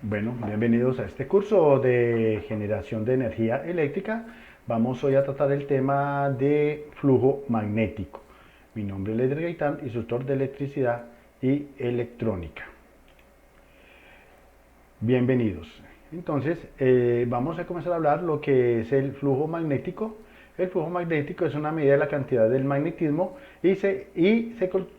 Bueno, bienvenidos a este curso de generación de energía eléctrica. Vamos hoy a tratar el tema de flujo magnético. Mi nombre es Leder Gaitán, instructor de electricidad y electrónica. Bienvenidos. Entonces, vamos a comenzar a hablar lo que es el flujo magnético. El flujo magnético es una medida de la cantidad del magnetismo y se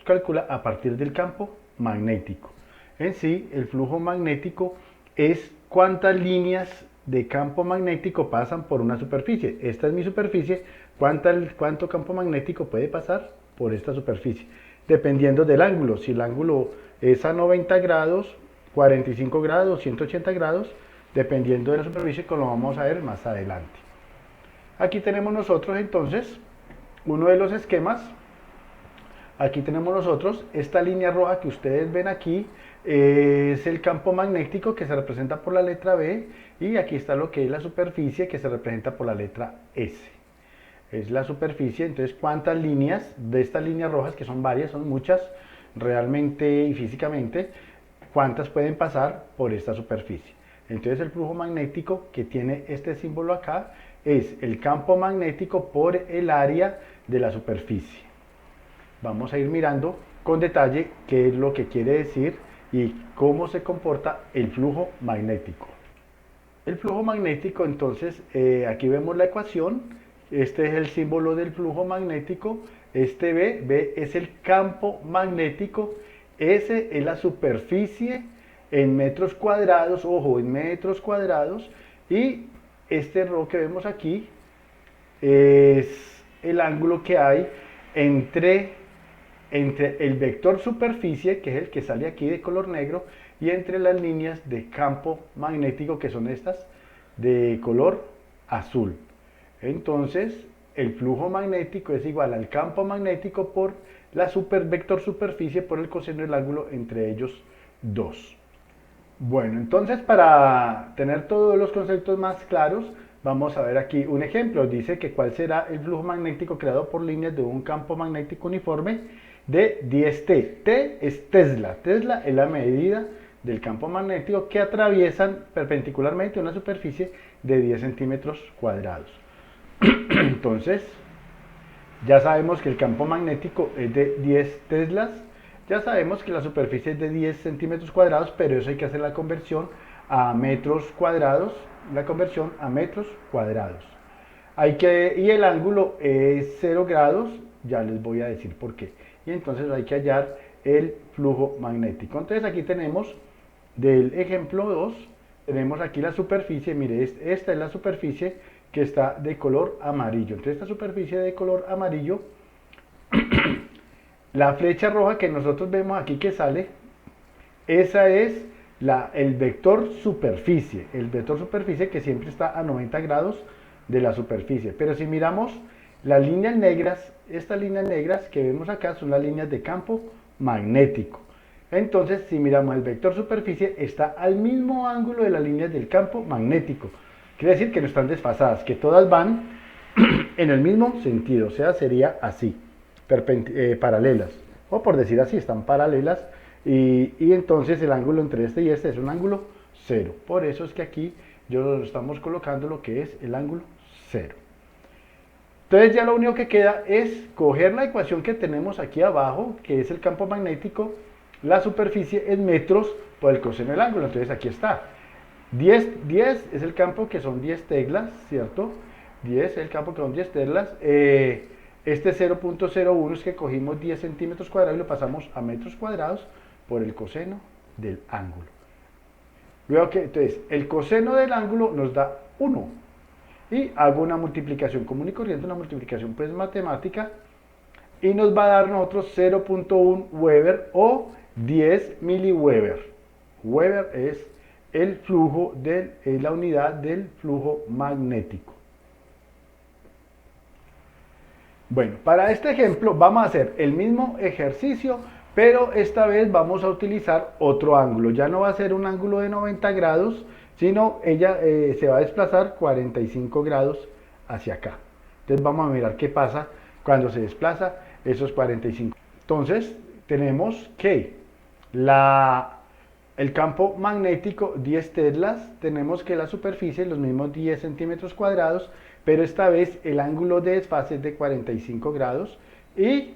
calcula a partir del campo magnético. En sí, el flujo magnético es cuántas líneas de campo magnético pasan por una superficie. Esta es mi superficie. ¿Cuánto campo magnético puede pasar por esta superficie? Dependiendo del ángulo. Si el ángulo es a 90 grados, 45 grados, 180 grados, dependiendo de la superficie, como lo vamos a ver más adelante. Aquí tenemos nosotros entonces uno de los esquemas. Aquí tenemos nosotros esta línea roja que ustedes ven aquí, es el campo magnético que se representa por la letra B, y aquí está lo que es la superficie que se representa por la letra S. Es la superficie. Entonces, ¿cuántas líneas de estas líneas rojas, que son varias, son muchas realmente y físicamente, cuántas pueden pasar por esta superficie? Entonces, el flujo magnético que tiene este símbolo acá es el campo magnético por el área de la superficie. Vamos a ir mirando con detalle qué es lo que quiere decir y cómo se comporta el flujo magnético. El flujo magnético, entonces, aquí vemos la ecuación. Este es el símbolo del flujo magnético. Este B es el campo magnético. S es la superficie en metros cuadrados, ojo, en metros cuadrados. Y este ρ que vemos aquí es el ángulo que hay entre el vector superficie, que es el que sale aquí de color negro, y entre las líneas de campo magnético, que son estas de color azul. Entonces, el flujo magnético es igual al campo magnético por la vector superficie por el coseno del ángulo entre ellos dos. Bueno, entonces, para tener todos los conceptos más claros, vamos a ver aquí un ejemplo. Dice que cuál será el flujo magnético creado por líneas de un campo magnético uniforme de 10T. T es Tesla. Tesla es la medida del campo magnético que atraviesan perpendicularmente una superficie de 10 centímetros cuadrados. Entonces, ya sabemos que el campo magnético es de 10 teslas. Ya sabemos que la superficie es de 10 centímetros cuadrados, pero eso hay que hacer la conversión a metros cuadrados. La conversión a metros cuadrados. Y el ángulo es 0 grados, ya les voy a decir por qué. Y entonces hay que hallar el flujo magnético. Entonces aquí tenemos del ejemplo 2, tenemos aquí la superficie. Mire, esta es la superficie que está de color amarillo. Entonces esta superficie de color amarillo, la flecha roja que nosotros vemos aquí que sale, esa es el vector superficie. El vector superficie que siempre está a 90 grados de la superficie. Pero si miramos las líneas negras, estas líneas negras que vemos acá son las líneas de campo magnético. Entonces, si miramos el vector superficie, está al mismo ángulo de las líneas del campo magnético. Quiere decir que no están desfasadas, que todas van en el mismo sentido, o sea, sería así, paralelas. O por decir así, están paralelas, y entonces el ángulo entre este y este es un ángulo cero. Por eso es que aquí yo estamos colocando lo que es el ángulo cero. Entonces ya lo único que queda es coger la ecuación que tenemos aquí abajo, que es el campo magnético, la superficie en metros por el coseno del ángulo. Entonces aquí está. 10 es el campo que son 10 teglas, ¿cierto? 10 es el campo que son 10 teglas. Este 0.01 es que cogimos 10 centímetros cuadrados y lo pasamos a metros cuadrados por el coseno del ángulo. Luego que, entonces, el coseno del ángulo nos da 1. Y hago una multiplicación común y corriente, una multiplicación pues matemática, y nos va a dar nosotros 0.1 Weber o 10 miliweber. Weber es el flujo la unidad del flujo magnético. Bueno, para este ejemplo vamos a hacer el mismo ejercicio, pero esta vez vamos a utilizar otro ángulo. Ya no va a ser un ángulo de 90 grados, sino ella se va a desplazar 45 grados hacia acá. Entonces vamos a mirar qué pasa cuando se desplaza esos 45. Entonces tenemos que el campo magnético 10 teslas, tenemos que la superficie los mismos 10 centímetros cuadrados, pero esta vez el ángulo de desfase es de 45 grados y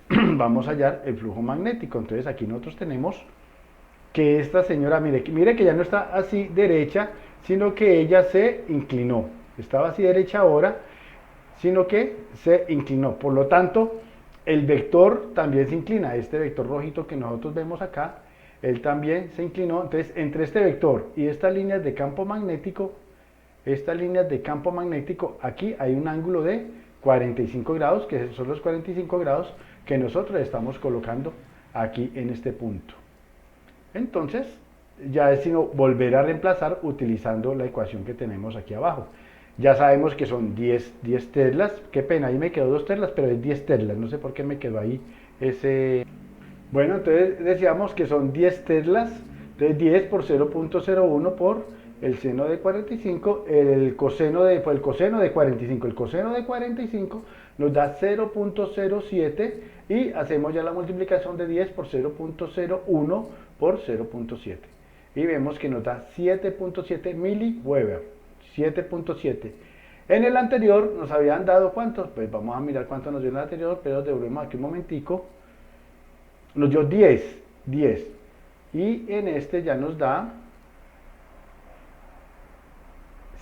vamos a hallar el flujo magnético. Entonces aquí nosotros tenemos que esta señora, mire que ya no está así derecha, sino que ella se inclinó. Estaba así derecha ahora, sino que se inclinó. Por lo tanto, el vector también se inclina. Este vector rojito que nosotros vemos acá, él también se inclinó. Entonces, entre este vector y estas líneas de campo magnético, aquí hay un ángulo de 45 grados, que son los 45 grados que nosotros estamos colocando aquí en este punto. Entonces, ya es sino volver a reemplazar utilizando la ecuación que tenemos aquí abajo. Ya sabemos que son 10 teslas, qué pena, ahí me quedó 2 teslas, pero es 10 teslas, no sé por qué me quedó ahí ese... Bueno, entonces decíamos que son 10 teslas, entonces 10 por 0.01 por el seno de 45, el coseno de 45, el coseno de 45 nos da 0.07 y hacemos ya la multiplicación de 10 por 0.01 por 0.7 y vemos que nos da 7.7 miliweber, 7.7. En el anterior nos habían dado ¿cuántos? Pues vamos a mirar cuánto nos dio en el anterior, pero devolvemos aquí un momentico. Nos dio 10 y en este ya nos da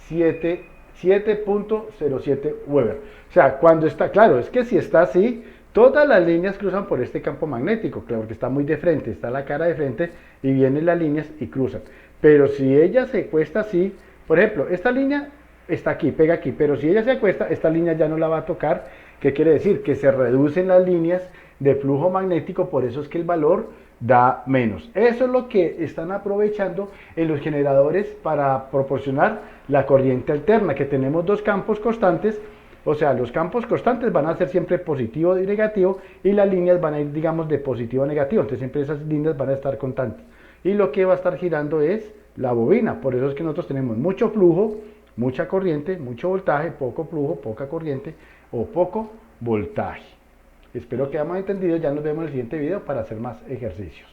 7.07 Weber. O sea, cuando está, claro, es que si está así, todas las líneas cruzan por este campo magnético, claro, porque está muy de frente, está la cara de frente y vienen las líneas y cruzan. Pero si ella se cuesta así, por ejemplo, esta línea está aquí, pega aquí, pero si ella se acuesta, esta línea ya no la va a tocar. ¿Qué quiere decir? Que se reducen las líneas de flujo magnético, por eso es que el valor da menos. Eso es lo que están aprovechando en los generadores para proporcionar la corriente alterna, que tenemos dos campos constantes, o sea, los campos constantes van a ser siempre positivo y negativo, y las líneas van a ir, digamos, de positivo a negativo, entonces siempre esas líneas van a estar constantes. Y lo que va a estar girando es la bobina, por eso es que nosotros tenemos mucho flujo, mucha corriente, mucho voltaje, poco flujo, poca corriente o poco voltaje. Espero que hayamos entendido, ya nos vemos en el siguiente video para hacer más ejercicios.